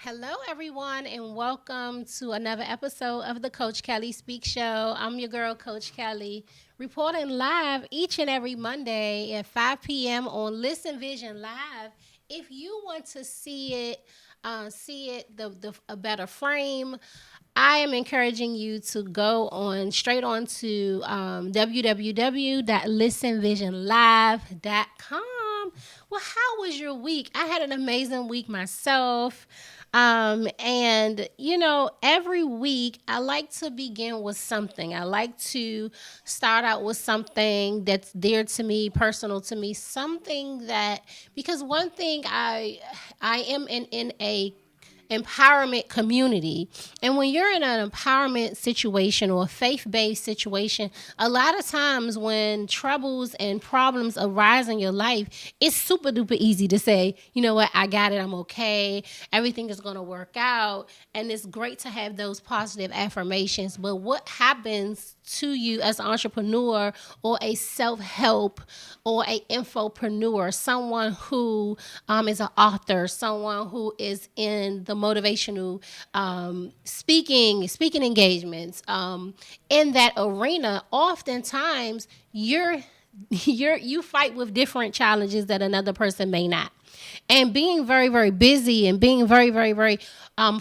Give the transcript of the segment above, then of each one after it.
Hello, everyone, and welcome to another episode of the Coach Kellie Speak Show. I'm your girl, Coach Kellie, reporting live each and every Monday at 5 p.m. on Listen Vision Live. If you want to see it the a better frame, I am encouraging you to go on straight on to www.listenvisionlive.com. Well, how was your week? I had an amazing week myself. And every week I like to begin with something. I like to start out with something that's dear to me, personal to me, something that because one thing I am in a empowerment community. And when you're in an empowerment situation or a faith-based situation, a lot of times when troubles and problems arise in your life, it's super duper easy to say, you know what, I got it, I'm okay, everything is going to work out. And it's great to have those positive affirmations. But what happens to you as an entrepreneur or a self-help or a infopreneur, someone who is an author, someone who is in the motivational speaking engagements, in that arena, oftentimes you fight with different challenges that another person may not. And being very, very busy and being very, very, very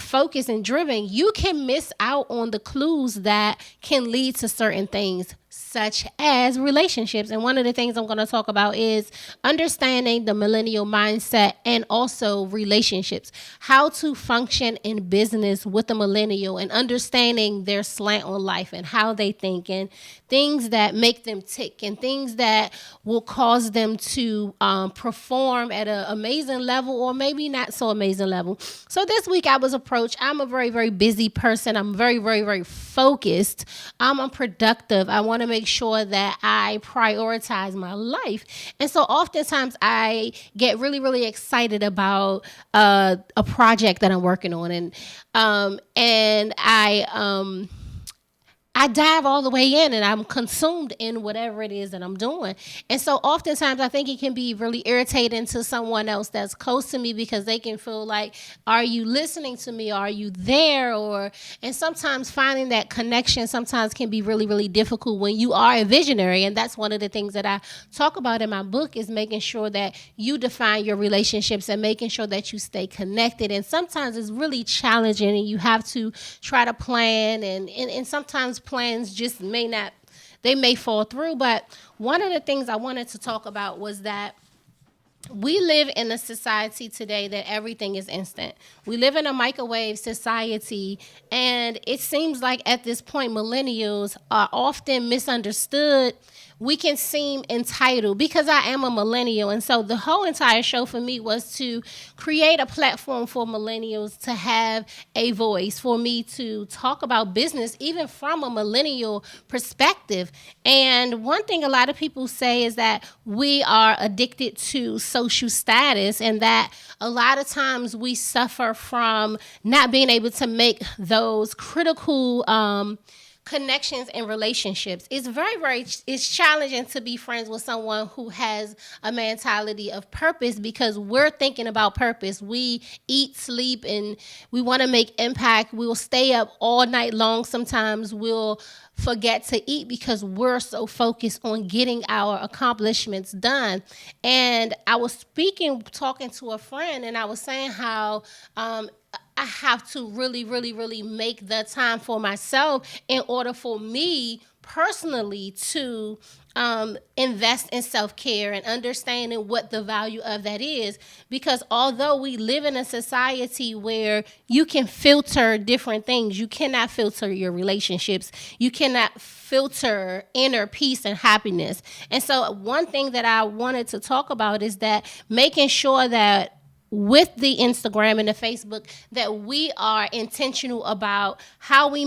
focused and driven, you can miss out on the clues that can lead to certain things, such as relationships. And one of the things I'm going to talk about is understanding the millennial mindset and also relationships, how to function in business with a millennial and understanding their slant on life and how they think and things that make them tick and things that will cause them to perform at an amazing level or maybe not so amazing level. So this week I was approached. I'm a very, very busy person. I'm very, very, very focused. I'm productive. I want to make sure that I prioritize my life. And so oftentimes I get really, really excited about a project that I'm working on. And I dive all the way in and I'm consumed in whatever it is that I'm doing. And so oftentimes I think it can be really irritating to someone else that's close to me because they can feel like, are you listening to me? Are you there? And sometimes finding that connection sometimes can be really, really difficult when you are a visionary. And that's one of the things that I talk about in my book is making sure that you define your relationships and making sure that you stay connected. And sometimes it's really challenging and you have to try to plan and sometimes plans just they may fall through. But one of the things I wanted to talk about was that we live in a society today that everything is instant. We live in a microwave society, and it seems like at this point, millennials are often misunderstood. We can seem entitled because I am a millennial. And so the whole entire show for me was to create a platform for millennials to have a voice, for me to talk about business, even from a millennial perspective. And one thing a lot of people say is that we are addicted to social status and that a lot of times we suffer from not being able to make those critical connections and relationships. It's challenging to be friends with someone who has a mentality of purpose because we're thinking about purpose. We eat, sleep, and we want to make impact. We'll stay up all night long. Sometimes we'll forget to eat because we're so focused on getting our accomplishments done. And I was talking to a friend, and I was saying how I have to really, really, really make the time for myself in order for me personally to invest in self-care and understanding what the value of that is. Because although we live in a society where you can filter different things, you cannot filter your relationships. You cannot filter inner peace and happiness. And so one thing that I wanted to talk about is that making sure that with the Instagram and the Facebook that we are intentional about how we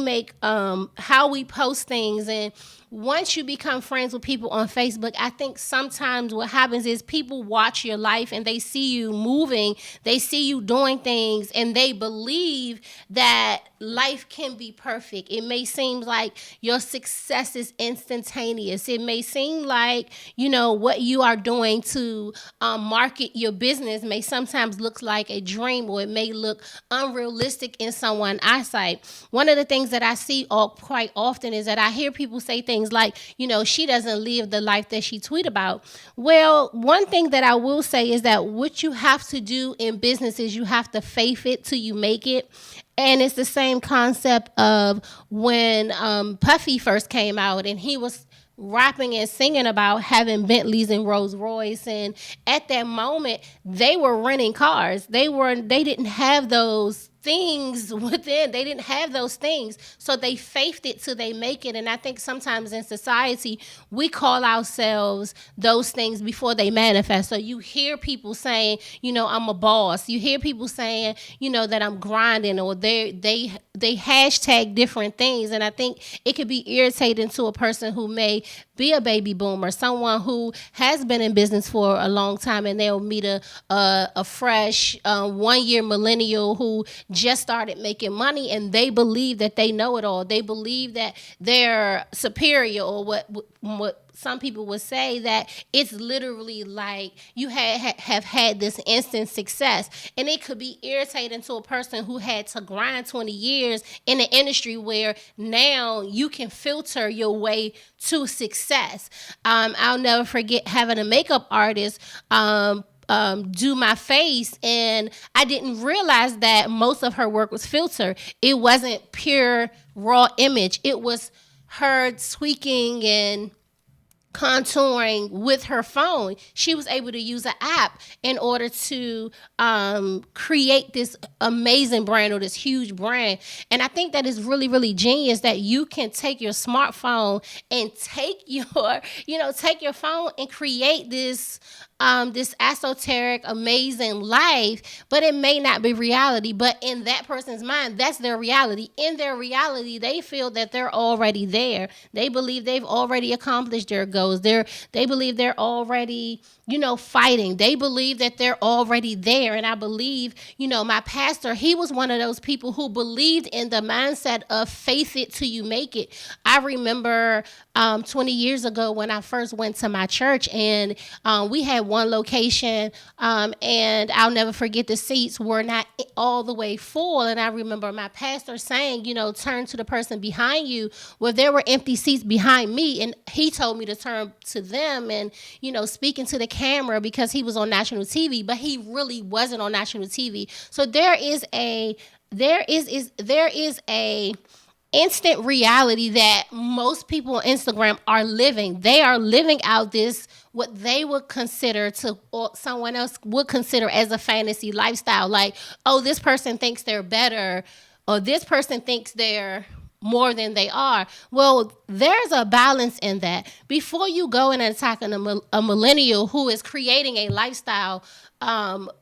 post things and once you become friends with people on Facebook, I think sometimes what happens is people watch your life and they see you moving, they see you doing things, and they believe that life can be perfect. It may seem like your success is instantaneous. It may seem like, what you are doing to market your business may sometimes look like a dream, or it may look unrealistic in someone's eyesight. One of the things that I see quite often is that I hear people say things like, she doesn't live the life that she tweet about. Well, one thing that I will say is that what you have to do in business is you have to faith it till you make it. And it's the same concept of when Puffy first came out and he was rapping and singing about having Bentleys and Rolls Royce, and at that moment they were renting cars. They didn't have those things within. They didn't have those things, so they faithed it till they make it. And I think sometimes in society we call ourselves those things before they manifest. So you hear people saying, I'm a boss. You hear people saying, that I'm grinding, or they hashtag different things. And I think it could be irritating to a person who may be a baby boomer, someone who has been in business for a long time, and they'll meet a fresh 1 year millennial who just started making money, and they believe that they know it all. They believe that they're superior, or what some people would say, that it's literally like you have had this instant success. And it could be irritating to a person who had to grind 20 years in an industry where now you can filter your way to success. I'll never forget having a makeup artist do my face, and I didn't realize that most of her work was filtered. It wasn't pure raw image. It was her tweaking and contouring with her phone. She was able to use an app in order to create this amazing brand, or this huge brand. And I think that is really, really genius, that you can take your smartphone and take your phone and create this esoteric, amazing life, but it may not be reality. But in that person's mind, that's their reality. In their reality, they feel that they're already there. They believe they've already accomplished their goals. They believe they're already, fighting. They believe that they're already there. And I believe, my pastor, he was one of those people who believed in the mindset of faith it till you make it. I remember 20 years ago when I first went to my church, and we had one location, and I'll never forget, the seats were not all the way full. And I remember my pastor saying, turn to the person behind you. Well, there were empty seats behind me, and he told me to turn to them and, speaking to the camera, because he was on national TV, but he really wasn't on national TV. So there is a instant reality that most people on Instagram are living. They are living out this, what they would consider or someone else would consider as a fantasy lifestyle. Like, oh, this person thinks they're better, or this person thinks they're more than they are. Well, there's a balance in that. Before you go and attack a millennial who is creating a lifestyle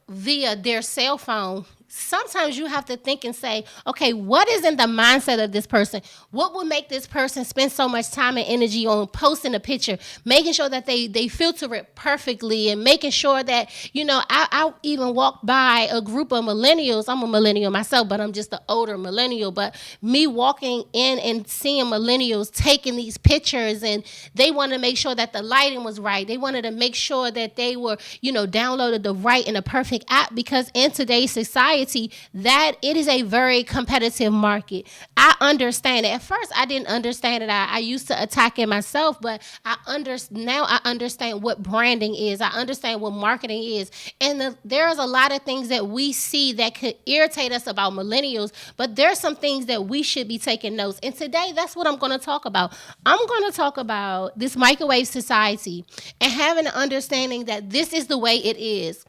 via their cell phone, sometimes you have to think and say, okay, what is in the mindset of this person? What would make this person spend so much time and energy on posting a picture, making sure that they filter it perfectly, and making sure that, I even walked by a group of millennials. I'm a millennial myself, but I'm just an older millennial. But me walking in and seeing millennials taking these pictures, and they wanted to make sure that the lighting was right. They wanted to make sure that they were, downloaded the right and the perfect app, because in today's society, that it is a very competitive market. I understand it. At first, I didn't understand it. I used to attack it myself, but now I understand what branding is. I understand what marketing is. And there's a lot of things that we see that could irritate us about millennials, but there's some things that we should be taking notes. And today, that's what I'm going to talk about. I'm going to talk about this microwave society and having an understanding that this is the way it is.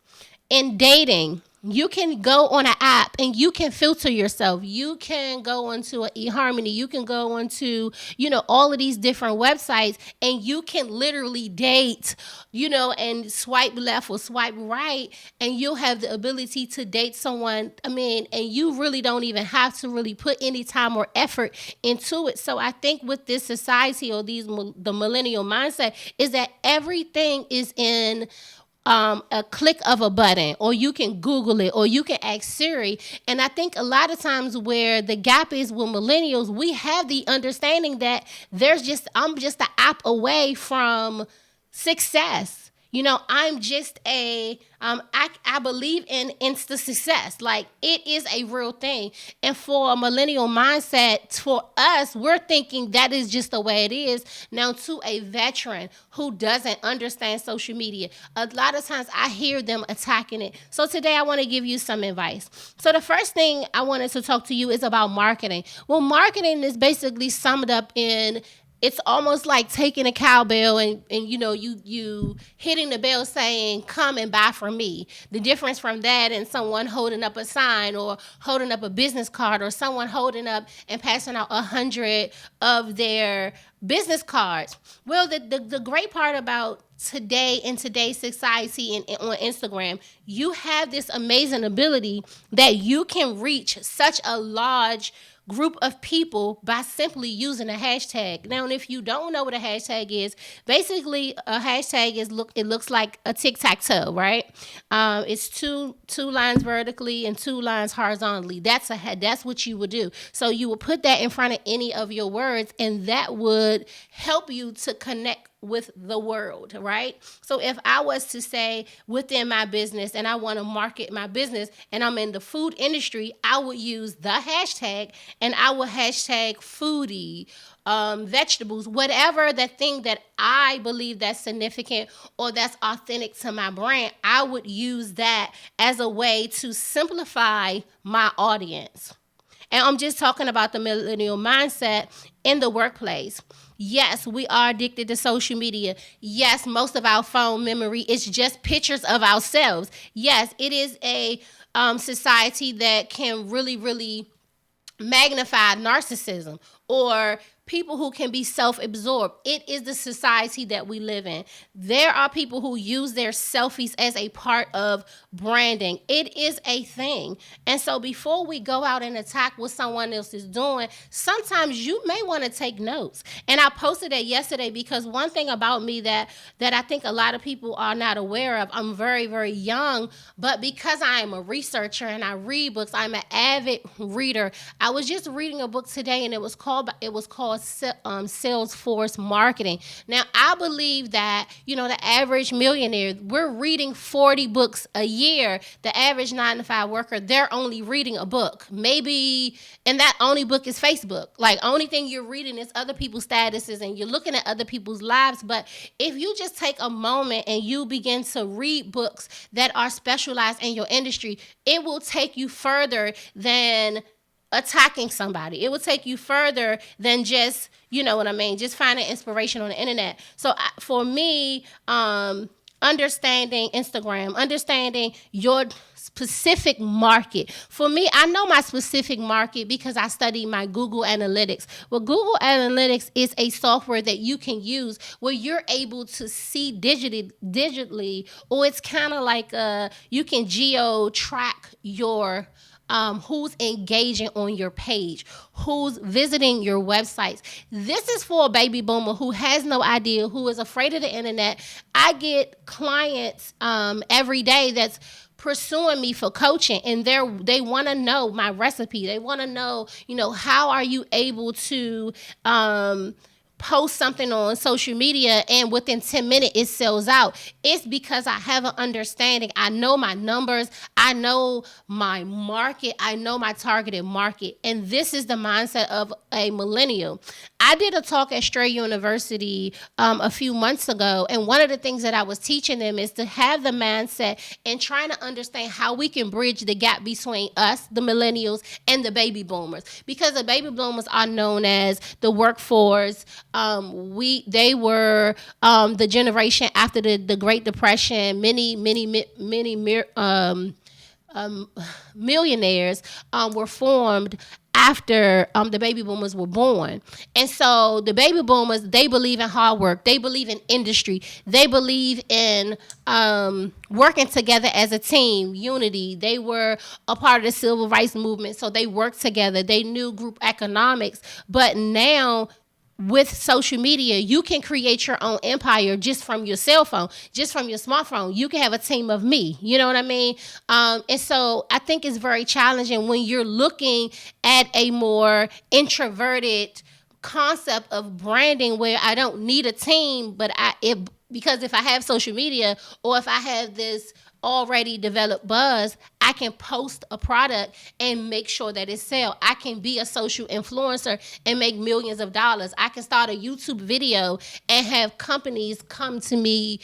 In dating, You can go on an app and you can filter yourself. You can go into an eHarmony. You can go into, all of these different websites, and you can literally date, and swipe left or swipe right, and you'll have the ability to date someone. And you really don't even have to really put any time or effort into it. So I think with this society, or the millennial mindset, is that everything is in a click of a button, or you can Google it, or you can ask Siri. And I think a lot of times where the gap is with millennials, we have the understanding that I'm just an app away from success. I'm just I believe in instant success. Like, it is a real thing. And for a millennial mindset, for us, we're thinking that is just the way it is. Now, to a veteran who doesn't understand social media, a lot of times I hear them attacking it. So today I want to give you some advice. So the first thing I wanted to talk to you is about marketing. Well, marketing is basically summed up in, it's almost like taking a cowbell and you hitting the bell saying, come and buy from me. The difference from that and someone holding up a sign, or holding up a business card, or someone holding up and passing out 100 of their business cards. Well, the great part about today, in today's society, and on Instagram, you have this amazing ability that you can reach such a large group of people by simply using a hashtag. Now, if you don't know what a hashtag is, basically a hashtag it looks like a tic-tac-toe, right? It's two lines vertically and 2 lines horizontally. That's what you would do. So you would put that in front of any of your words, and that would help you to connect with the world, right? So if I was to say within my business, and I want to market my business, and I'm in the food industry, I would use the hashtag, and I would hashtag foodie, vegetables, whatever the thing that I believe that's significant or that's authentic to my brand. I would use that as a way to simplify my audience. And I'm just talking about the millennial mindset in the workplace. Yes, we are addicted to social media. Yes, most of our phone memory is just pictures of ourselves. Yes, it is a society that can really, really magnify narcissism, or people who can be self-absorbed. It is the society that we live in. There are people who use their selfies as a part of branding. It is a thing. And so before we go out and attack what someone else is doing, sometimes you may want to take notes. And I posted that yesterday because one thing about me that I think a lot of people are not aware of, I'm very, very young, but because I am a researcher and I read books, I'm an avid reader. I was just reading a book today, and it was called Salesforce Marketing. Now, I believe that, the average millionaire, we're reading 40 books a year. The average 9-to-5 worker, they're only reading a book. Maybe, and that only book is Facebook. Like, only thing you're reading is other people's statuses, and you're looking at other people's lives. But if you just take a moment and you begin to read books that are specialized in your industry, it will take you further than attacking somebody. It will take you further than just, just finding inspiration on the internet. So for me, understanding Instagram, understanding your specific market. For me, I know my specific market because I studied my Google Analytics. Well, Google Analytics is a software that you can use where you're able to see digitally, or it's kind of like you can geo track your who's engaging on your page, who's visiting your websites. This is for a baby boomer who has no idea, who is afraid of the internet. I get clients every day that's pursuing me for coaching, and they want to know my recipe. They want to know, how are you able to post something on social media and within 10 minutes it sells out. It's because I have an understanding. I know my numbers. I know my market. I know my targeted market. And this is the mindset of a millennial. I did a talk at Stray University a few months ago, and one of the things that I was teaching them is to have the mindset and trying to understand how we can bridge the gap between us, the millennials, and the baby boomers. Because the baby boomers are known as the workforce. They were the generation after the Great Depression. Many millionaires were formed after the baby boomers were born. And so the baby boomers, they believe in hard work. They believe in industry. They believe in working together as a team, unity. They were a part of the civil rights movement, so they worked together. They knew group economics. But now with social media, you can create your own empire just from your cell phone, just from your smartphone. You can have a team of me. You know what I mean? And so I think it's very challenging when you're looking at a more introverted concept of branding where I don't need a team, but because if I have social media or if I have this already developed buzz, I can post a product and make sure that it sells. I can be a social influencer and make millions of dollars. I can start a YouTube video and have companies come to me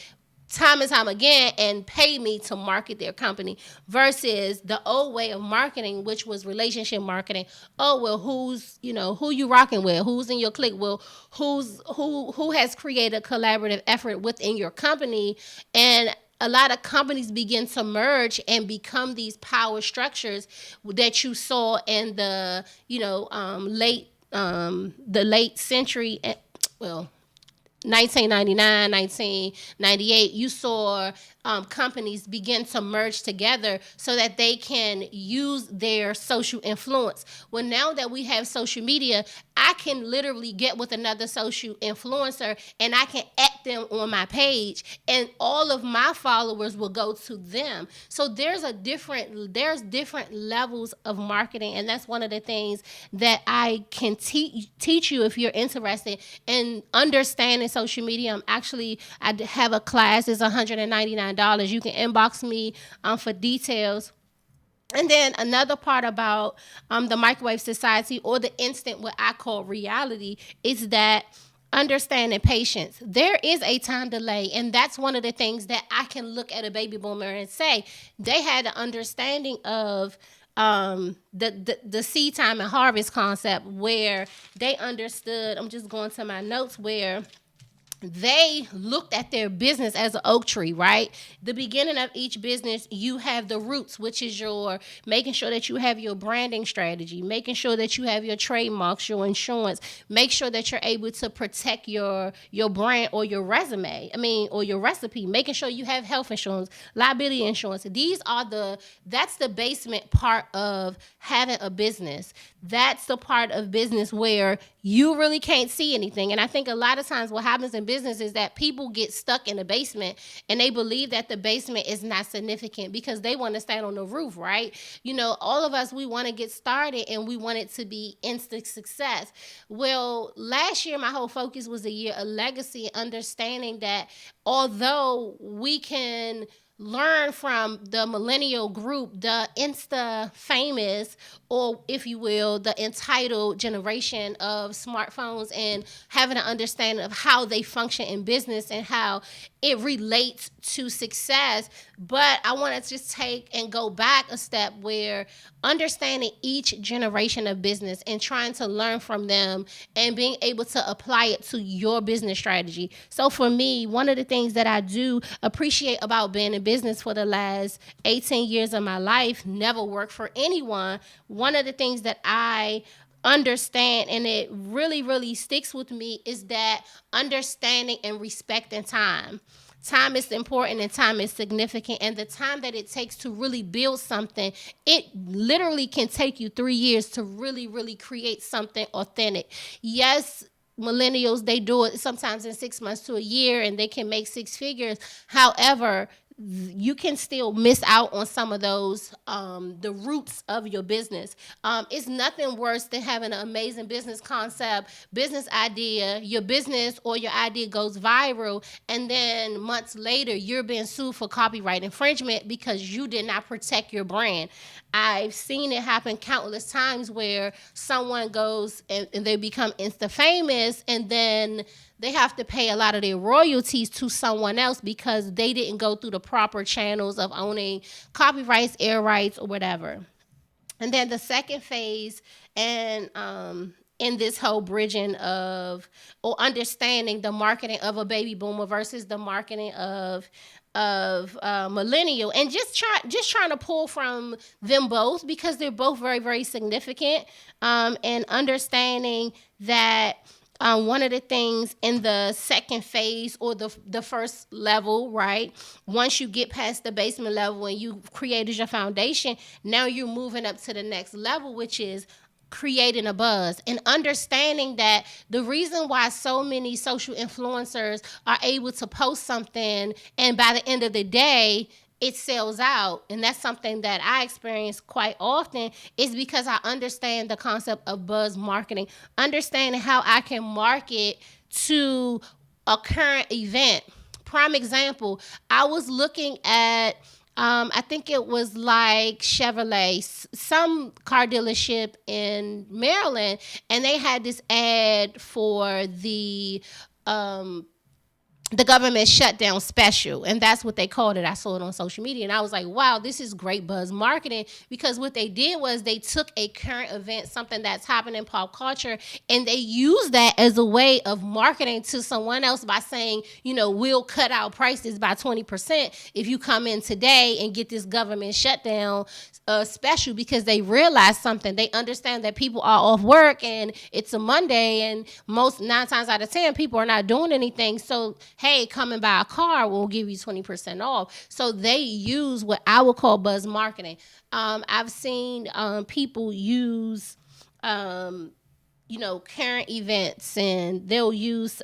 time and time again and pay me to market their company versus the old way of marketing, which was relationship marketing. Oh, well, who you rocking with? Who's in your clique? Well, who has created a collaborative effort within your company? And a lot of companies begin to merge and become these power structures that you saw in the late century. Well, 1999, 1998, you saw companies begin to merge together so that they can use their social influence. Well, now that we have social media, I can literally get with another social influencer and I can at them on my page and all of my followers will go to them. So there's different levels of marketing, and that's one of the things that I can teach you if you're interested in understanding social media. I have a class. It's $199. You can inbox me for details. And then another part about the microwave society, or the instant, what I call reality, is that understanding patience. There is a time delay, and that's one of the things that I can look at a baby boomer and say they had an understanding of the seed time and harvest concept, where they understood. I'm just going to my notes where they looked at their business as an oak tree, right? The beginning of each business, you have the roots, which is your making sure that you have your branding strategy, making sure that you have your trademarks, your insurance, make sure that you're able to protect your brand or your resume, or your recipe, making sure you have health insurance, liability insurance. That's the basement part of having a business. That's the part of business where you really can't see anything. And I think a lot of times what happens in business is that people get stuck in the basement and they believe that the basement is not significant because they want to stand on the roof, right? All of us, we want to get started and we want it to be instant success. Well, last year, my whole focus was a year of legacy, understanding that although we can learn from the millennial group, the Insta famous, or if you will, the entitled generation of smartphones, and having an understanding of how they function in business and how it relates to success. But I want to just take and go back a step, where understanding each generation of business and trying to learn from them and being able to apply it to your business strategy. So for me, one of the things that I do appreciate about being in business for the last 18 years of my life, never worked for anyone. One of the things that I understand, and it really, really sticks with me, is that understanding and respecting time. Time is important and time is significant, and the time that it takes to really build something, it literally can take you 3 years to really, really create something authentic. Yes, millennials, they do it sometimes in 6 months to a year and they can make six figures. However, you can still miss out on some of those, the roots of your business. It's nothing worse than having an amazing business concept, business idea, your business or your idea goes viral, and then months later you're being sued for copyright infringement because you did not protect your brand. I've seen it happen countless times where someone goes and they become Insta famous, and then they have to pay a lot of their royalties to someone else because they didn't go through the proper channels of owning copyrights, air rights, or whatever. And then the second phase, and in this whole bridging of or understanding the marketing of a baby boomer versus the marketing of millennial, and just trying to pull from them both because they're both very, very significant, and understanding that one of the things in the second phase or the first level, right? Once you get past the basement level and you created your foundation, now you're moving up to the next level, which is creating a buzz and understanding that the reason why so many social influencers are able to post something and by the end of the day it sells out, and that's something that I experience quite often, is because I understand the concept of buzz marketing, understanding how I can market to a current event. Prime example, I was looking at I think it was like Chevrolet, some car dealership in Maryland, and they had this ad for the government shutdown special, and that's what they called it. I saw it on social media, and I was like, wow, this is great buzz marketing, because what they did was they took a current event, something that's happening in pop culture, and they used that as a way of marketing to someone else by saying, we'll cut our prices by 20% if you come in today and get this government shutdown special, because they realize something. They understand that people are off work and it's a Monday, and most 9 times out of 10 people are not doing anything. So, hey, come and buy a car, we'll give you 20% off. So they use what I would call buzz marketing. I've seen people use, current events, and they'll use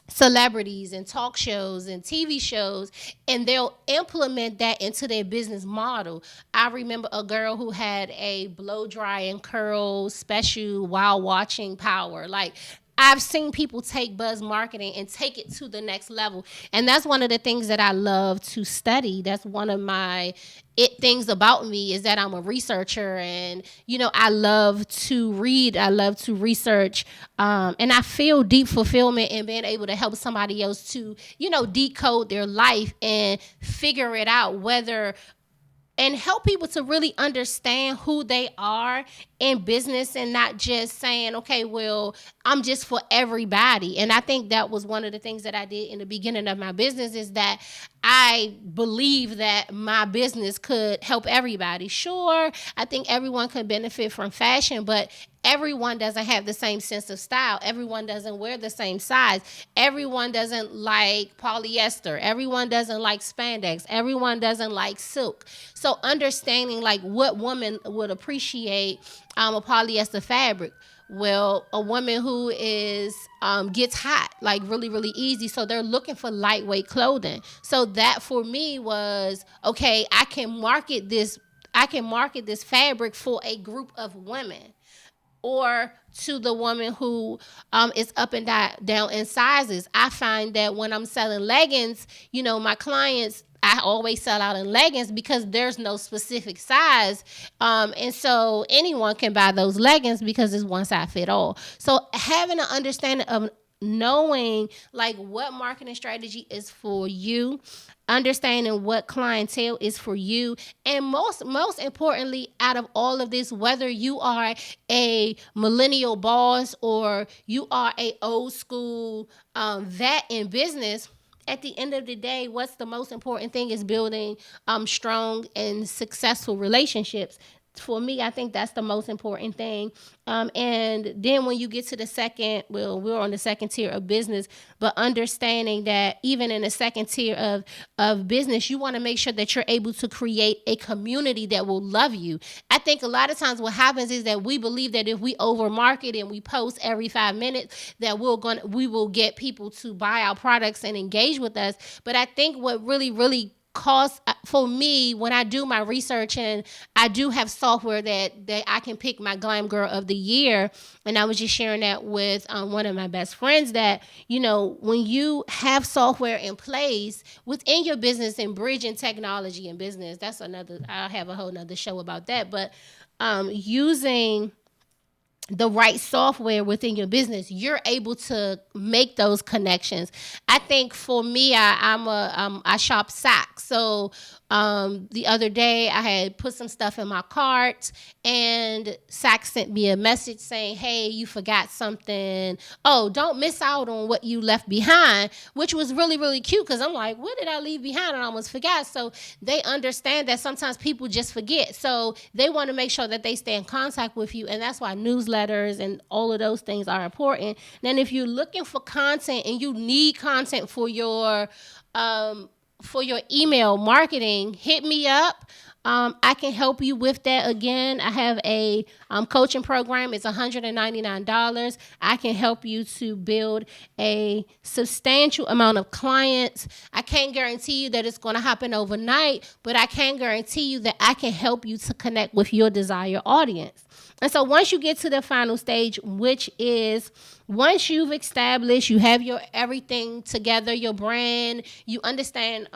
celebrities and talk shows and TV shows, and they'll implement that into their business model. I remember a girl who had a blow dry and curl special while watching Power. Like, I've seen people take buzz marketing and take it to the next level. And that's one of the things that I love to study. That's one of my things about me, is that I'm a researcher, and, I love to read. I love to research. And I feel deep fulfillment in being able to help somebody else to, decode their life and figure it out, and help people to really understand who they are in business, and not just saying, okay, well, I'm just for everybody. And I think that was one of the things that I did in the beginning of my business, is that I believe that my business could help everybody. Sure, I think everyone could benefit from fashion, but everyone doesn't have the same sense of style. Everyone doesn't wear the same size. Everyone doesn't like polyester. Everyone doesn't like spandex. Everyone doesn't like silk. So understanding like what woman would appreciate a polyester fabric. Well, a woman who is gets hot like really, really easy, so they're looking for lightweight clothing. So that for me was, okay, I can market this fabric for a group of women, or to the woman who is up and down in sizes. I find that when I'm selling leggings, my clients, I always sell out in leggings because there's no specific size. And so anyone can buy those leggings because it's one size fit all. So having an understanding of knowing like what marketing strategy is for you, understanding what clientele is for you, and most importantly, out of all of this, whether you are a millennial boss or you are a old school vet in business, at the end of the day, what's the most important thing is building strong and successful relationships. For me, I think that's the most important thing. And then when you get to the second, well, we're on the second tier of business, but understanding that even in the second tier of business, you want to make sure that you're able to create a community that will love you. I think a lot of times what happens is that we believe that if we over market and we post every 5 minutes, that we will get people to buy our products and engage with us. But I think what really, really cost for me when I do my research, and I do have software that I can pick my Glam Girl of the Year, and I was just sharing that with one of my best friends, that when you have software in place within your business and bridging technology and business, that's I'll have a whole nother show about that, but using the right software within your business, you're able to make those connections. I think for me, I shop Saks. So the other day I had put some stuff in my cart, and Saks sent me a message saying, "Hey, you forgot something. Oh, don't miss out on what you left behind," which was really, really cute, because I'm like, what did I leave behind? And I almost forgot. So they understand that sometimes people just forget. So they want to make sure that they stay in contact with you. And that's why newsletters and all of those things are important. Then if you're looking for content and you need content for your email marketing, hit me up. I can help you with that. Again, I have a coaching program. It's $199. I can help you to build a substantial amount of clients. I can't guarantee you that it's going to happen overnight, but I can guarantee you that I can help you to connect with your desired audience. And so once you get to the final stage, which is once you've established, you have your everything together, your brand, you understand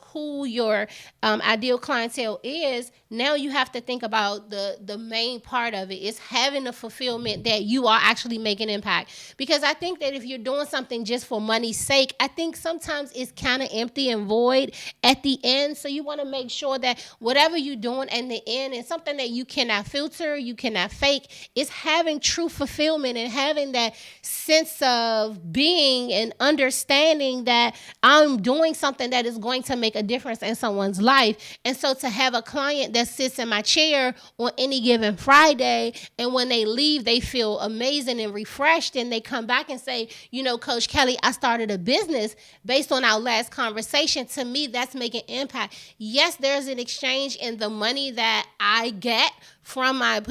who your ideal clientele is, now you have to think about the main part of it is having the fulfillment that you are actually making impact. Because I think that if you're doing something just for money's sake, I think sometimes it's kind of empty and void at the end. So you want to make sure that whatever you're doing in the end is something that you cannot filter, you cannot fake, is having true fulfillment and having that sense of being and understanding that I'm doing something that is going to make a difference in someone's life. And so to have a client that sits in my chair on any given Friday, and when they leave, they feel amazing and refreshed, and they come back and say, Coach Kellie, I started a business based on our last conversation. To me, that's making impact. Yes, there's an exchange in the money that I get from my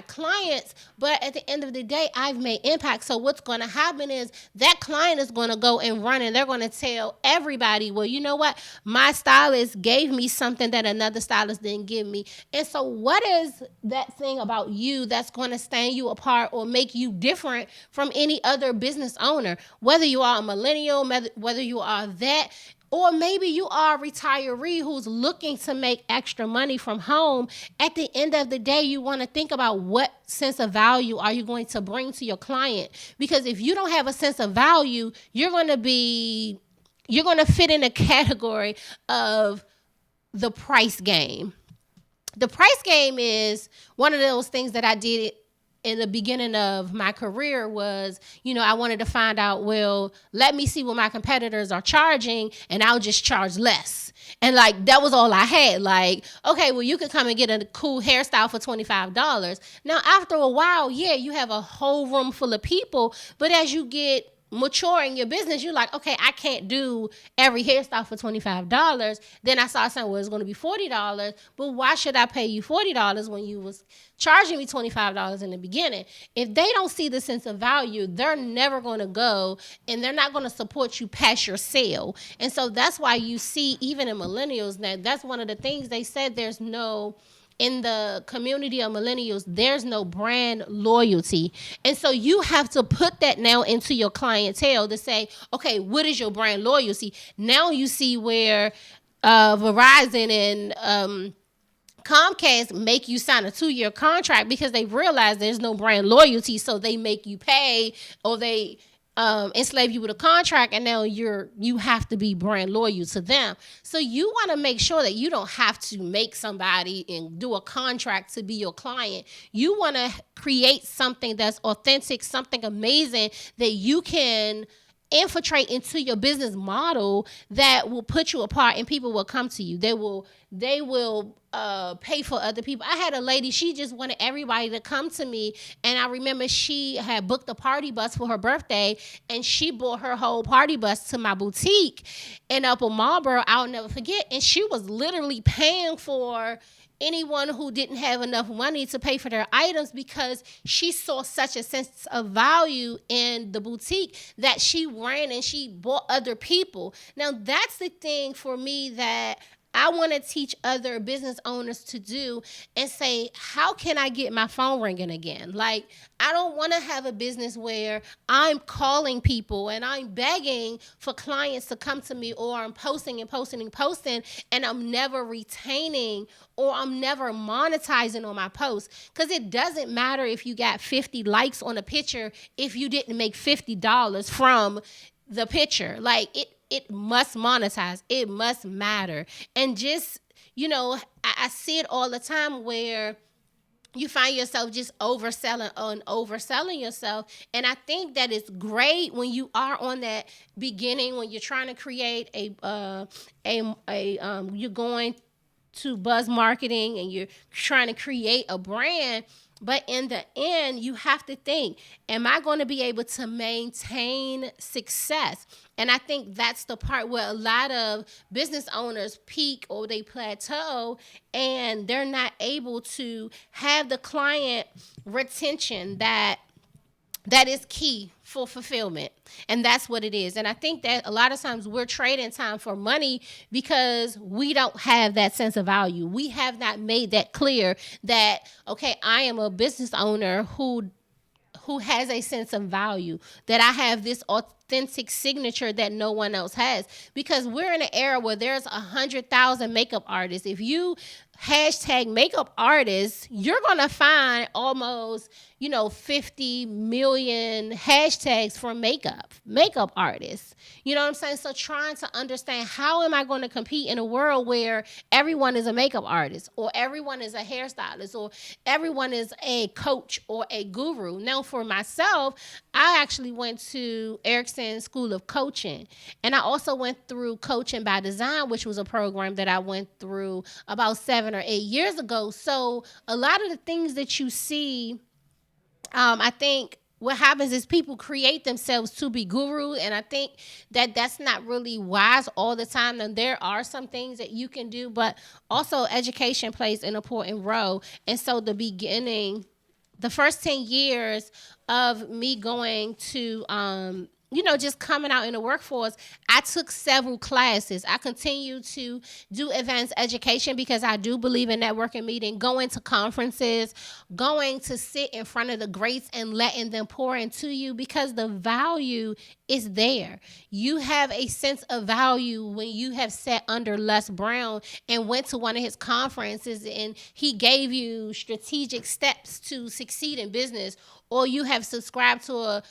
clients, but at the end of the day, I've made impact. So what's going to happen is that client is going to go and run, and they're going to tell everybody, well, you know what? My stylist gave me something that another stylist didn't give me. And so what is that thing about you that's going to stand you apart or make you different from any other business owner? Whether you are a millennial, whether you are a vet, or maybe you are a retiree who's looking to make extra money from home. At the end of the day, you want to think about what sense of value are you going to bring to your client? Because if you don't have a sense of value, you're going to fit in a category of the price game. The price game is one of those things that I did in the beginning of my career was, I wanted to find out, well, let me see what my competitors are charging and I'll just charge less. And that was all I had. Okay, well, you could come and get a cool hairstyle for $25. Now, after a while, you have a whole room full of people, but as you get mature in your business, you're like, okay, I can't do every hairstyle for $25. Then I started saying, well, it's going to be $40, but why should I pay you $40 when you was charging me $25 in the beginning? If they don't see the sense of value, they're never going to go, and they're not going to support you past your sale. And so that's why you see, even in millennials, that's one of the things they said, in the community of millennials, there's no brand loyalty. And so you have to put that now into your clientele to say, okay, what is your brand loyalty? Now you see where Verizon and Comcast make you sign a 2-year contract because they realize there's no brand loyalty. So they make you pay, or they enslave you with a contract, and now you have to be brand loyal to them. So you want to make sure that you don't have to make somebody and do a contract to be your client. You want to create something that's authentic, something amazing that you can infiltrate into your business model that will put you apart, and people will come to you. They will pay for other people. I had a lady, she just wanted everybody to come to me, and I remember she had booked a party bus for her birthday, and she brought her whole party bus to my boutique in Upper Marlboro. I'll never forget. And she was literally paying for anyone who didn't have enough money to pay for their items because she saw such a sense of value in the boutique that she ran and she bought other people. Now, that's the thing for me that I want to teach other business owners to do and say, how can I get my phone ringing again? Like, I don't want to have a business where I'm calling people and I'm begging for clients to come to me, or I'm posting and posting and posting, and I'm never retaining or I'm never monetizing on my posts. Because it doesn't matter if you got 50 likes on a picture if you didn't make $50 from the picture. Like, it must monetize. It must matter. And just, I see it all the time where you find yourself just overselling yourself. And I think that it's great when you are on that beginning, when you're trying to create you're going to buzz marketing and you're trying to create a brand. But in the end, you have to think, am I going to be able to maintain success? And I think that's the part where a lot of business owners peak or they plateau, and they're not able to have the client retention that is key for fulfillment. And that's what it is. And I think that a lot of times we're trading time for money because we don't have that sense of value. We have not made that clear that, okay, I am a business owner who has a sense of value, that I have this authentic signature that no one else has. Because we're in an era where there's 100,000 makeup artists. If you hashtag makeup artists, you're going to find almost, 50 million hashtags for makeup artists. You know what I'm saying? So trying to understand, how am I going to compete in a world where everyone is a makeup artist, or everyone is a hairstylist, or everyone is a coach or a guru? Now, for myself, I actually went to Erickson School of Coaching, and I also went through Coaching by Design, which was a program that I went through about 7 or 8 years ago. So a lot of the things that you see, I think what happens is people create themselves to be guru, and I think that that's not really wise all the time. And there are some things that you can do, but also education plays an important role. And so the first 10 years of me going to just coming out in the workforce, I took several classes. I continue to do advanced education because I do believe in networking meeting, going to conferences, going to sit in front of the greats and letting them pour into you, because the value is there. You have a sense of value when you have sat under Les Brown and went to one of his conferences and he gave you strategic steps to succeed in business, or you have subscribed to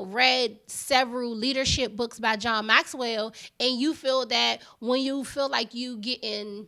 read several leadership books by John Maxwell, and you feel that when you feel like you getting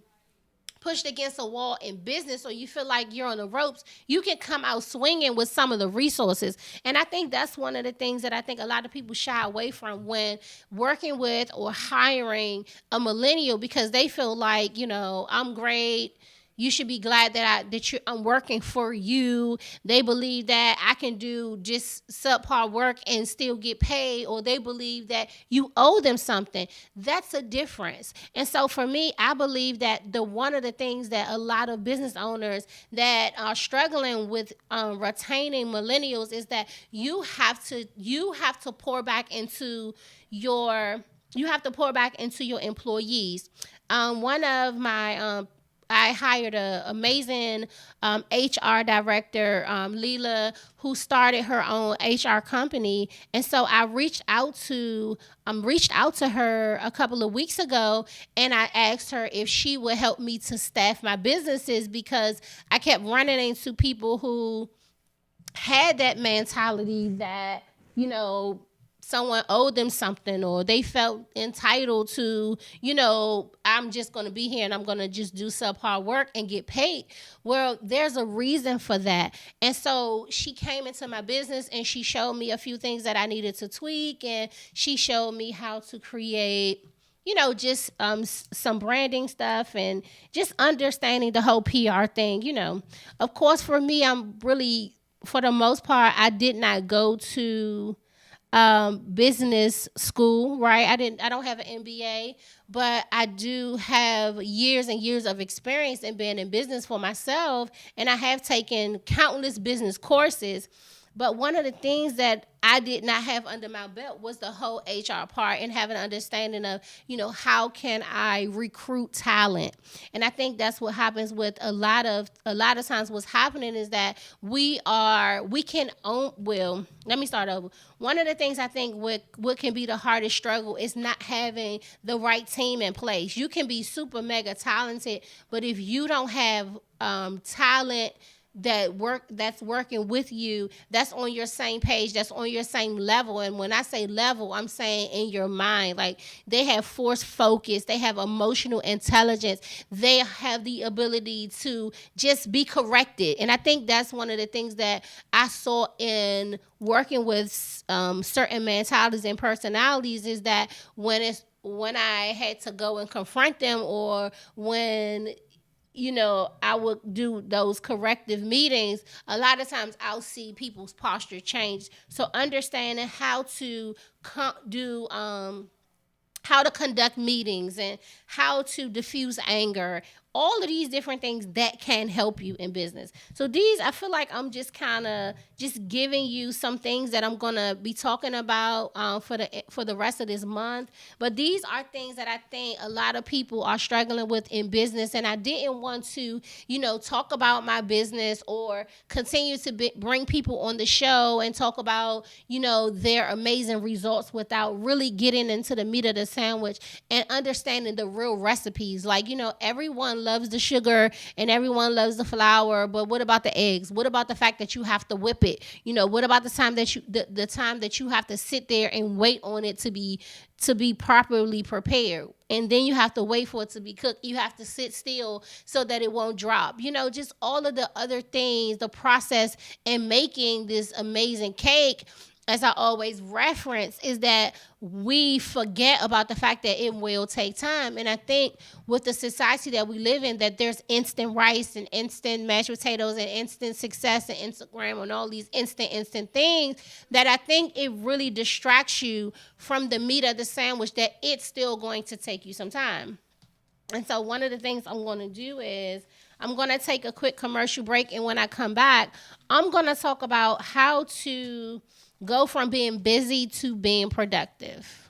pushed against a wall in business, or you feel like you're on the ropes, you can come out swinging with some of the resources. And I think that's one of the things that I think a lot of people shy away from when working with or hiring a millennial, because they feel like, I'm great. You should be glad that I'm working for you. They believe that I can do just subpar work and still get paid, or they believe that you owe them something. That's a difference. And so for me, I believe that one of the things that a lot of business owners that are struggling with retaining millennials is that you have to pour back into your employees. One of my I hired an amazing HR director, Leela, who started her own HR company. And so I reached out to her a couple of weeks ago, and I asked her if she would help me to staff my businesses, because I kept running into people who had that mentality that, someone owed them something, or they felt entitled to, I'm just going to be here and I'm going to just do subpar work and get paid. Well, there's a reason for that. And so she came into my business and she showed me a few things that I needed to tweak, and she showed me how to create just some branding stuff and just understanding the whole PR thing. Of course, for me, for the most part, I did not go to business school, right? I don't have an MBA, but I do have years and years of experience in being in business for myself. And I have taken countless business courses. But one of the things that I did not have under my belt was the whole HR part and having an understanding of, how can I recruit talent? And I think that's what happens with a lot of times. What's happening is that we can own, well, let me start over. One of the things I think what can be the hardest struggle is not having the right team in place. You can be super mega talented, but if you don't have talent that's working with you, that's on your same page, that's on your same level. And when I say level, I'm saying in your mind, like they have force focus, they have emotional intelligence, they have the ability to just be corrected. And I think that's one of the things that I saw in working with certain mentalities and personalities, is that when I had to go and confront them, or when I would do those corrective meetings, a lot of times I'll see people's posture change. So understanding how to how to conduct meetings and how to diffuse anger, all of these different things that can help you in business. So I feel like I'm just kind of just giving you some things that I'm going to be talking about for the rest of this month. But these are things that I think a lot of people are struggling with in business. And I didn't want to, talk about my business or continue to bring people on the show and talk about, their amazing results without really getting into the meat of the sandwich and understanding the real recipes. Like, everyone loves the sugar and everyone loves the flour, but what about the eggs? What about the fact that you have to whip it? What about the time that the time that you have to sit there and wait on it to be properly prepared? And then you have to wait for it to be cooked. You have to sit still so that it won't drop. Just all of the other things, the process in making this amazing cake, as I always reference, is that we forget about the fact that it will take time. And I think with the society that we live in, that there's instant rice and instant mashed potatoes and instant success and Instagram and all these instant things, that I think it really distracts you from the meat of the sandwich, that it's still going to take you some time. And so one of the things I'm going to do is I'm going to take a quick commercial break. And when I come back, I'm going to talk about how to go from being busy to being productive.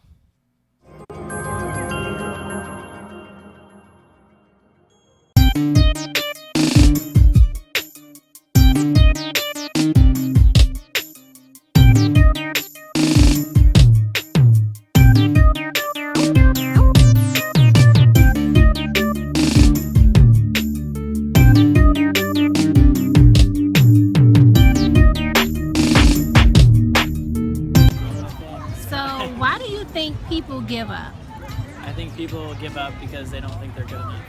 People give up? I think people give up because they don't think they're good enough.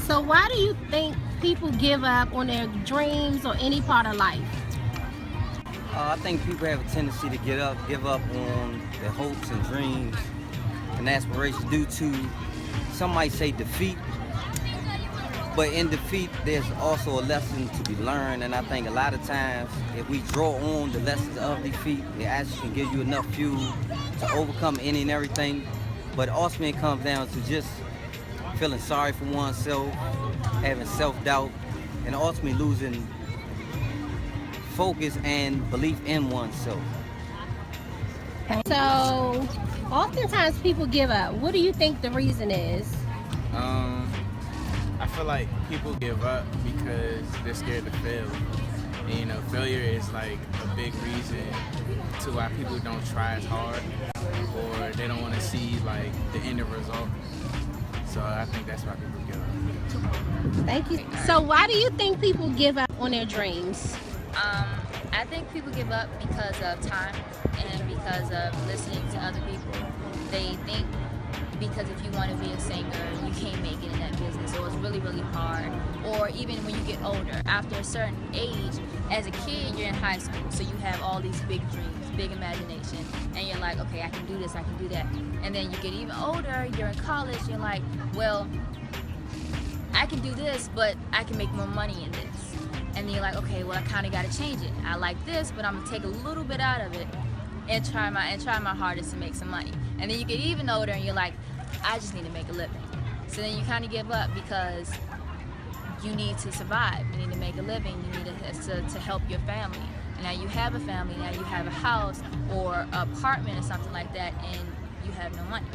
So why do you think people give up on their dreams or any part of life? I think people have a tendency to give up on their hopes and dreams and aspirations due to, some might say, defeat. But in defeat, there's also a lesson to be learned, and I think a lot of times, if we draw on the lessons of defeat, it actually can give you enough fuel to overcome any and everything. But ultimately, it comes down to just feeling sorry for oneself, having self-doubt, and ultimately losing focus and belief in oneself. So, oftentimes people give up. What do you think the reason is? I feel like people give up because they're scared to fail. And, failure is like a big reason to why people don't try as hard, or they don't want to see like the end result. So I think that's why people give up. Thank you. So why do you think people give up on their dreams? I think people give up because of time and because of listening to other people. They think because if you want to be a singer, you can't make it in that business, so it's really, really hard. Or even when you get older, after a certain age, as a kid, you're in high school, so you have all these big dreams, big imagination, and you're like, okay, I can do this, I can do that. And then you get even older, you're in college, you're like, well, I can do this, but I can make more money in this. And then you're like, okay, well, I kind of got to change it. I like this, but I'm gonna take a little bit out of it and try my hardest to make some money. And then you get even older, and you're like, I just need to make a living. So then you kind of give up because you need to survive. You need to make a living. You need to help your family. And now you have a family. Now you have a house or apartment or something like that, and you have no money.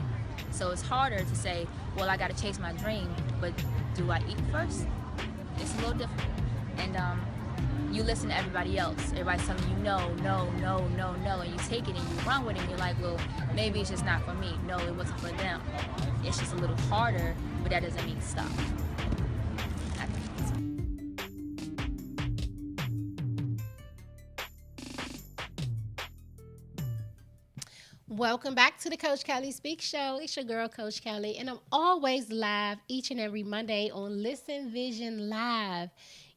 So it's harder to say, well, I got to chase my dream, but do I eat first? It's a little different. And you listen to everybody else. Everybody's telling you no, and you take it and you run with it, and you're like, well, maybe it's just not for me. No, it wasn't for them. It's just a little harder, but that doesn't mean stop. Welcome back to the Coach Kellie Speak Show. It's your girl, Coach Kellie, and I'm always live each and every Monday on Listen Vision Live.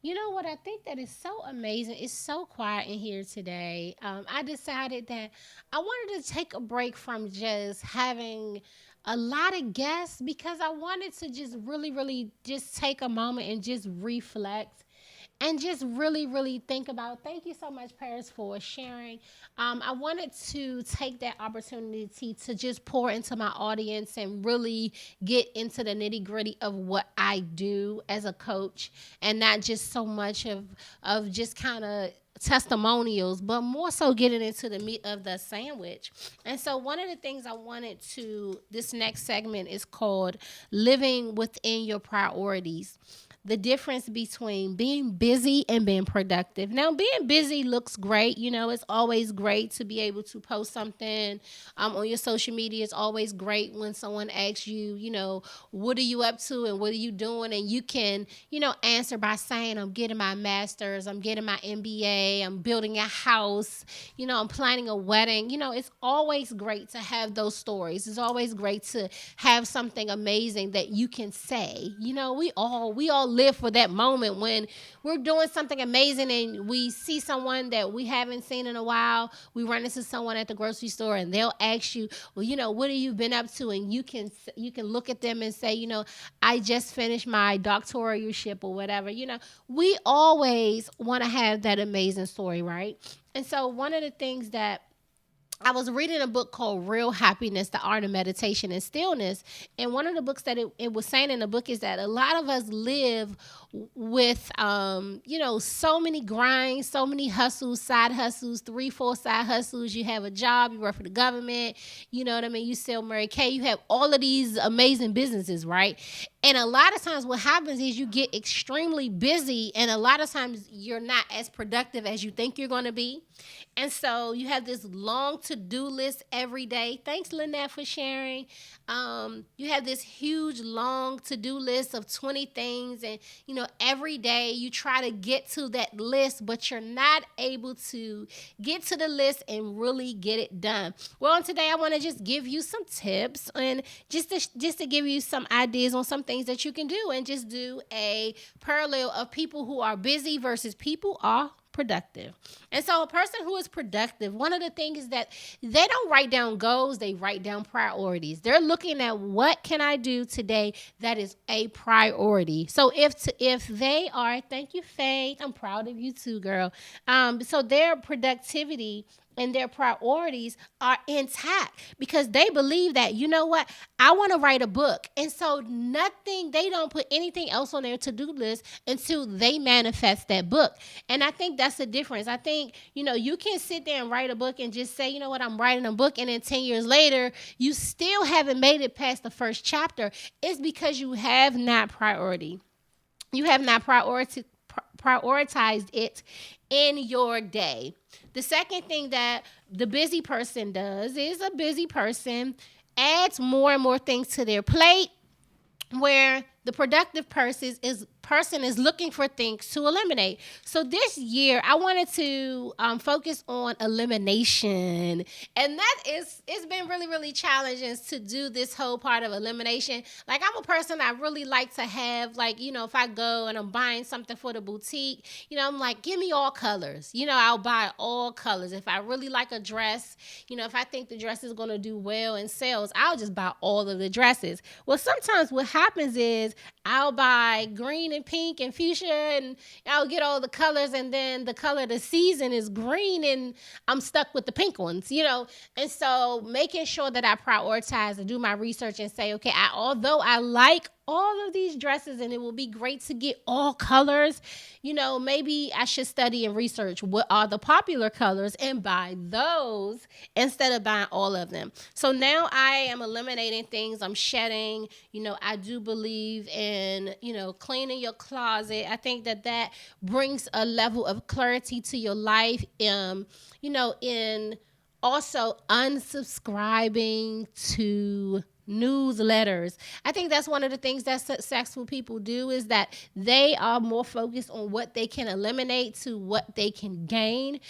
You know what? I think that is so amazing. It's so quiet in here today. I decided that I wanted to take a break from just having a lot of guests because I wanted to just really just take a moment and just reflect and just really think about. Thank you so much, Paris, for sharing. I wanted to take that opportunity to just pour into my audience and really get into the nitty gritty of what I do as a coach, and not just so much of just kind of testimonials, but more so getting into the meat of the sandwich. And so one of the things I wanted to, this next segment is called Living Within Your Priorities. The difference between being busy and being productive. Now, being busy looks great. You know, it's always great to be able to post something on your social media. It's always great when someone asks you, you know, what are you up to and what are you doing? And you can, you know, answer by saying, I'm getting my master's, I'm getting my MBA, I'm building a house, you know, I'm planning a wedding. You know, it's always great to have those stories. It's always great to have something amazing that you can say. You know, we all live for that moment when we're doing something amazing and we see someone that we haven't seen in a while. We run into someone at the grocery store and they'll ask you, well, you know, what have you been up to? And you can look at them and say, you know, I just finished my doctoralship or whatever. You know, we always want to have that amazing story, right? And so one of the things that I was reading a book called Real Happiness, The Art of Meditation and Stillness. And one of the books that it was saying in the book is that a lot of us live with, you know, so many grinds, so many hustles, side hustles, 3-4 side hustles. You have a job, you work for the government, you know what I mean? You sell Mary Kay, you have all of these amazing businesses, right? And a lot of times what happens is you get extremely busy, and a lot of times you're not as productive as you think you're going to be. And so you have this long to-do list every day. Thanks, Lynette, for sharing. You have this huge long to-do list of 20 things. And, you know, every day you try to get to that list, but you're not able to get to the list and really get it done. Well, today I want to just give you some tips and just to give you some ideas on some things that you can do, and just do a parallel of people who are busy versus people are productive. And so a person who is productive, one of the things is that they don't write down goals, they write down priorities. They're looking at what can I do today that is a priority. So if they are, thank you, Faith, I'm proud of you too, girl. So their productivity and their priorities are intact because they believe that, you know what, I want to write a book. And so they don't put anything else on their to-do list until they manifest that book. And I think that's the difference. I think, you know, you can sit there and write a book and just say, you know what, I'm writing a book. And then 10 years later, you still haven't made it past the first chapter. It's because you have not prioritized it in your day. The second thing that the busy person does is a busy person adds more and more things to their plate, where the productive person is looking for things to eliminate. So this year, I wanted to focus on elimination. And it's been really challenging to do this whole part of elimination. Like, I'm a person I really like to have, like, you know, if I go and I'm buying something for the boutique, you know, I'm like, give me all colors. You know, I'll buy all colors. If I really like a dress, you know, if I think the dress is going to do well in sales, I'll just buy all of the dresses. Well, sometimes what happens is I'll buy green and pink and fuchsia, and I'll get all the colors, and then the color of the season is green and I'm stuck with the pink ones, you know. And so making sure that I prioritize and do my research and say, okay, although I like all of these dresses and it will be great to get all colors. Maybe I should study and research what are the popular colors and buy those instead of buying all of them. So now I am eliminating things. I'm shedding. I do believe in, cleaning your closet. I think that brings a level of clarity to your life. In also unsubscribing to newsletters. I think that's one of the things that successful people do, is that they are more focused on what they can eliminate to what they can gain,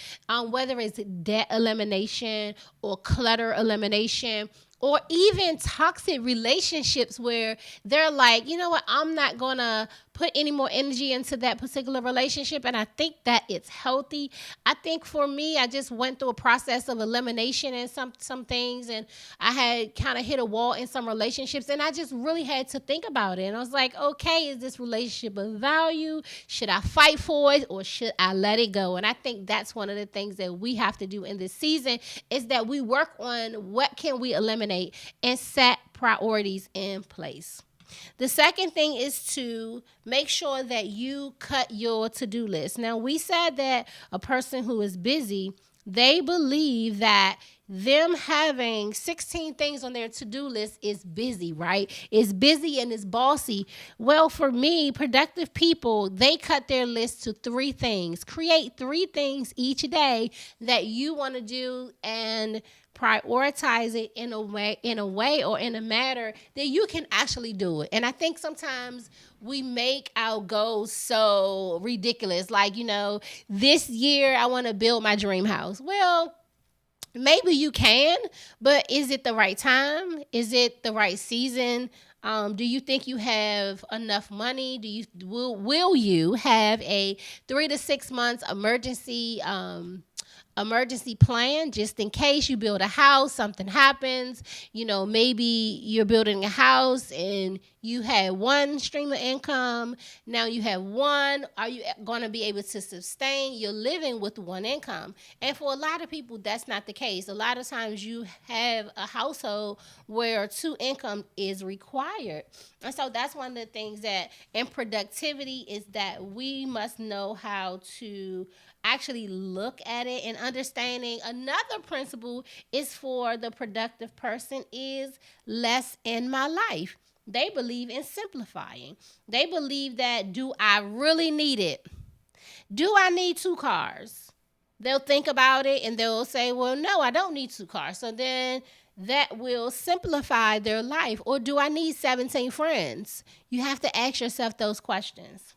whether it's debt elimination or clutter elimination, or even toxic relationships where they're like, you know what, I'm not going to put any more energy into that particular relationship. And I think that it's healthy. I think for me, I just went through a process of elimination in some things, and I had kind of hit a wall in some relationships, and I just really had to think about it. And I was like, okay, is this relationship of value? Should I fight for it, or should I let it go? And I think that's one of the things that we have to do in this season, is that we work on what can we eliminate and set priorities in place. The second thing is to make sure that you cut your to-do list. Now, we said that a person who is busy, they believe that them having 16 things on their to-do list is busy, right? It's busy and it's bossy. Well, for me, productive people, they cut their list to 3 things. Create 3 things each day that you want to do, and prioritize it in a way or in a manner that you can actually do it. And I think sometimes we make our goals so ridiculous. Like, this year I want to build my dream house. Well, maybe you can, but is it the right time? Is it the right season? Do you think you have enough money? Will you have a 3 to 6 months emergency plan just in case you build a house, something happens? Maybe you're building a house and you had one stream of income. Now you have one. Are you going to be able to sustain your living with one income? And for a lot of people, that's not the case. A lot of times you have a household where 2 income is required. And so that's one of the things that in productivity is that we must know how to actually look at it. And understanding another principle is for the productive person is less in my life. They believe in simplifying. They believe that, do I really need it? Do I need 2 cars? They'll think about it and they'll say, well, no, I don't need 2 cars. So then that will simplify their life. Or do I need 17 friends? You have to ask yourself those questions.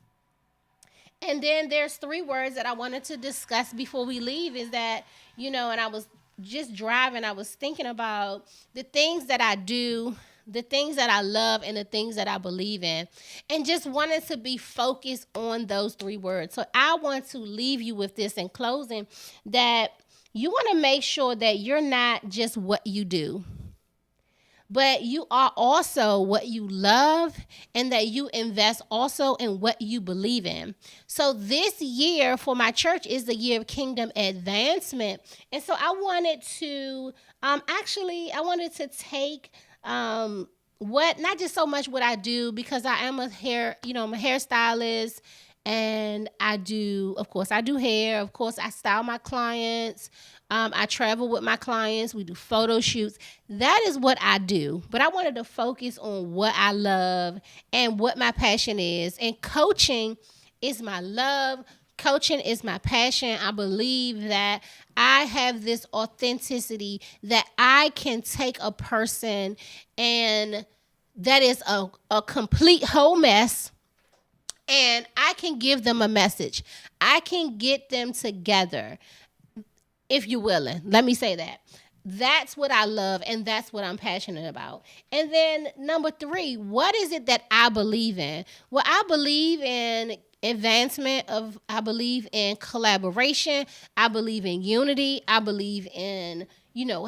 And then there's 3 words that I wanted to discuss before we leave, is that, and I was just driving, I was thinking about the things that I do, the things that I love, and the things that I believe in, and just wanted to be focused on those 3 words. So I want to leave you with this in closing, that you want to make sure that you're not just what you do, but you are also what you love, and that you invest also in what you believe in. So this year for my church is the year of kingdom advancement. And so I wanted to take not just so much what I do, because I am I'm a hairstylist, and I do hair. Of course, I style my clients. I travel with my clients. We do photo shoots. That is what I do. But I wanted to focus on what I love and what my passion is. And coaching is my love. Coaching is my passion. I believe that I have this authenticity that I can take a person and that is a complete whole mess, and I can give them a message. I can get them together, if you're willing. Let me say that. That's what I love, and that's what I'm passionate about. And then number 3, what is it that I believe in? Well, I believe in advancement I believe in collaboration. I believe in unity. I believe in,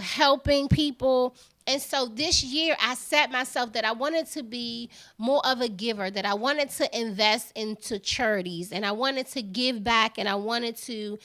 helping people. And so this year I set myself that I wanted to be more of a giver, that I wanted to invest into charities, and I wanted to give back, and I wanted to,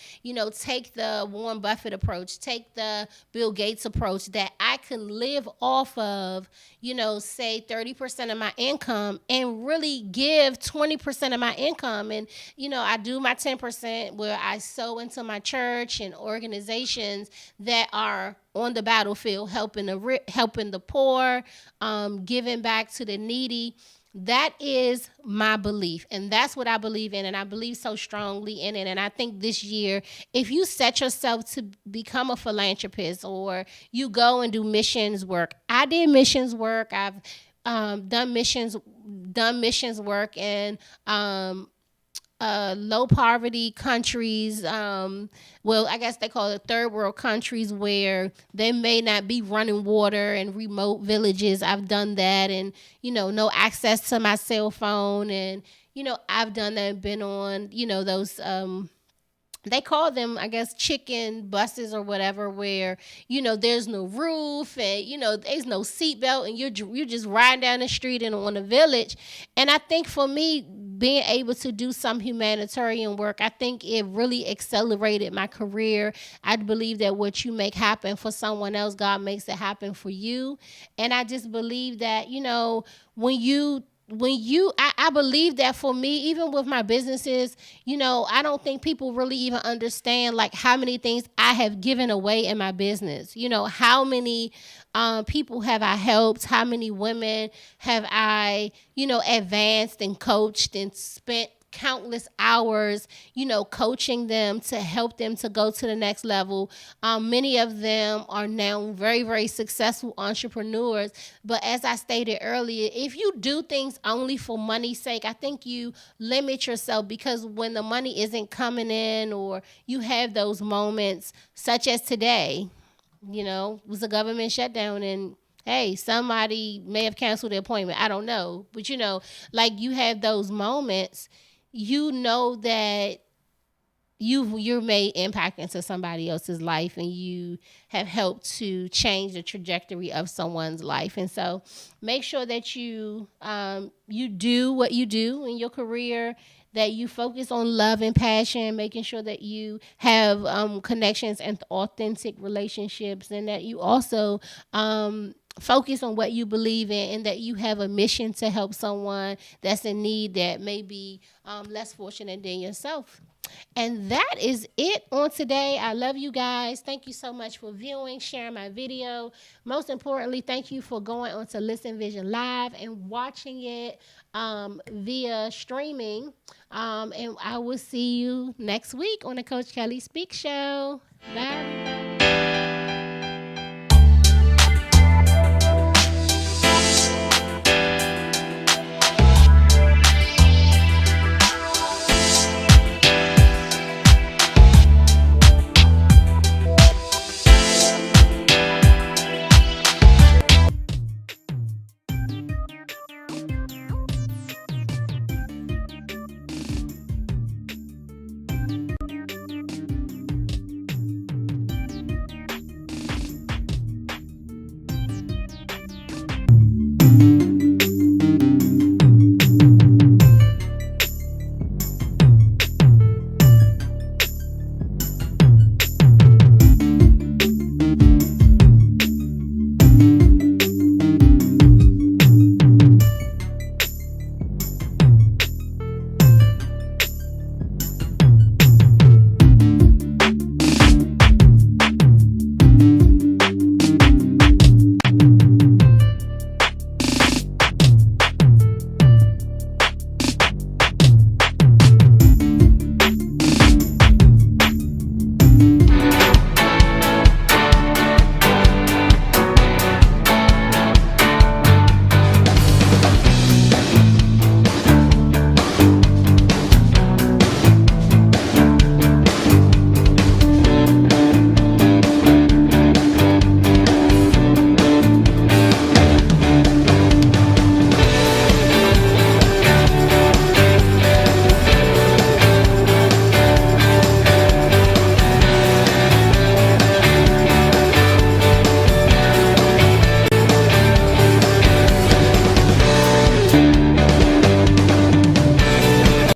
take the Warren Buffett approach, take the Bill Gates approach, that I I can live off of, say 30% of my income and really give 20% of my income. And, I do my 10% where I sow into my church and organizations that are on the battlefield, helping the poor, giving back to the needy. That is my belief, and that's what I believe in, and I believe so strongly in it. And I think this year, if you set yourself to become a philanthropist or you go and do missions work, I did missions work. I've done missions work in low poverty countries. I guess they call it third world countries where they may not be running water and remote villages. I've done that, and no access to my cell phone, and I've done that. Been on those. They call them, I guess, chicken buses or whatever, where, there's no roof and, there's no seatbelt and you're just riding down the street and on a village. And I think for me, being able to do some humanitarian work, I think it really accelerated my career. I believe that what you make happen for someone else, God makes it happen for you. And I just believe that, I believe that for me, even with my businesses, I don't think people really even understand like how many things I have given away in my business. How many people have I helped? How many women have I, advanced and coached and spent countless hours, coaching them to help them to go to the next level. Many of them are now very, very successful entrepreneurs. But as I stated earlier, if you do things only for money's sake, I think you limit yourself, because when the money isn't coming in or you have those moments such as today, it was a government shutdown and hey, somebody may have canceled the appointment. I don't know. But, like you have those moments, that you're made impact into somebody else's life and you have helped to change the trajectory of someone's life. And so make sure that you do what you do in your career, that you focus on love and passion, making sure that you have connections and authentic relationships, and that you also focus on what you believe in, and that you have a mission to help someone that's in need that may be less fortunate than yourself. And that is it on today. I love you guys. Thank you so much for viewing, sharing my video. Most importantly, thank you for going on to Listen Vision Live and watching it via streaming. And I will see you next week on the Coach Kellie Speak Show. Bye.